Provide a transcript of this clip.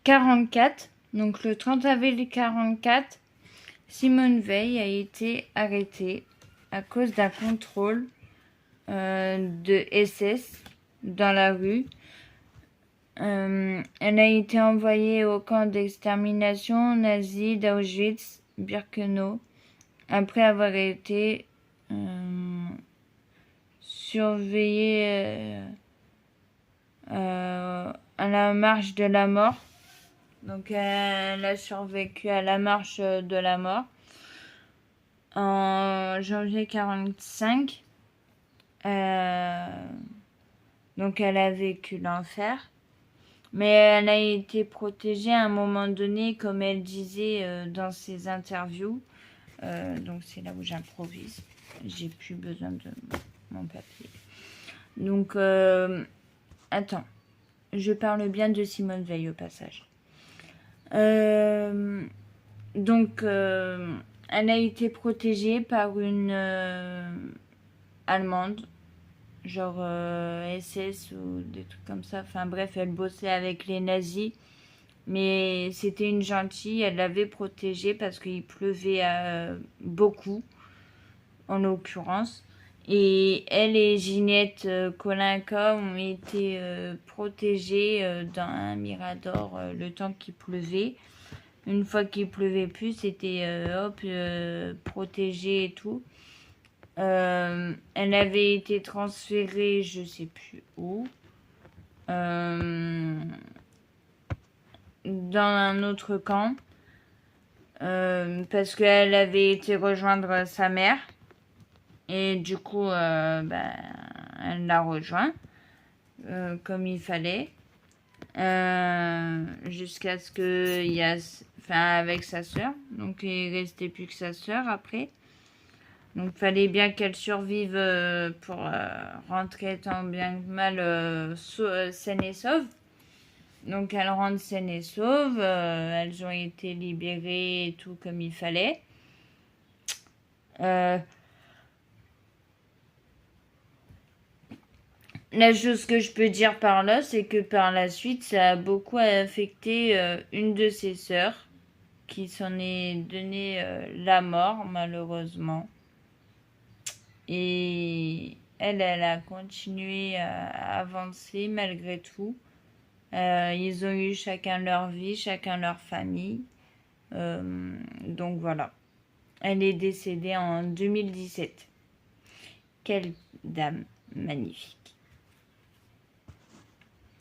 44, donc le 30 avril 44, Simone Veil a été arrêtée à cause d'un contrôle de SS dans la rue. Elle a été envoyée au camp d'extermination nazi d'Auschwitz-Birkenau après avoir été surveillée à la marche de la mort. Donc elle a survécu à la marche de la mort en janvier 45. Donc elle a vécu l'enfer. Mais elle a été protégée à un moment donné, comme elle disait dans ses interviews. Donc c'est là où j'improvise. J'ai plus besoin de mon papier. Donc, attends. Je parle bien de Simone Veil au passage. Donc, elle a été protégée par une Allemande, genre SS ou des trucs comme ça. Enfin bref, elle bossait avec les nazis. Mais c'était une gentille, elle l'avait protégée parce qu'il pleuvait beaucoup, en l'occurrence. Et elle et Ginette Kolinka ont été protégées dans un mirador le temps qu'il pleuvait. Une fois qu'il pleuvait plus, c'était protégée et tout. Elle avait été transférée, je sais plus où, dans un autre camp, parce qu'elle avait été rejoindre sa mère. Et du coup, elle l'a rejoint comme il fallait. Jusqu'à ce qu'il y a... Enfin, avec sa sœur. Donc, il restait plus que sa sœur après. Donc, il fallait bien qu'elle survive pour rentrer tant bien que mal saine et sauve. Donc, elle rentre saine et sauve. Elles ont été libérées et tout comme il fallait. La chose que je peux dire par là, c'est que par la suite, ça a beaucoup affecté une de ses sœurs, qui s'en est donné la mort, malheureusement. Et elle a continué à avancer malgré tout. Ils ont eu chacun leur vie, chacun leur famille. Donc voilà. Elle est décédée en 2017. Quelle dame magnifique.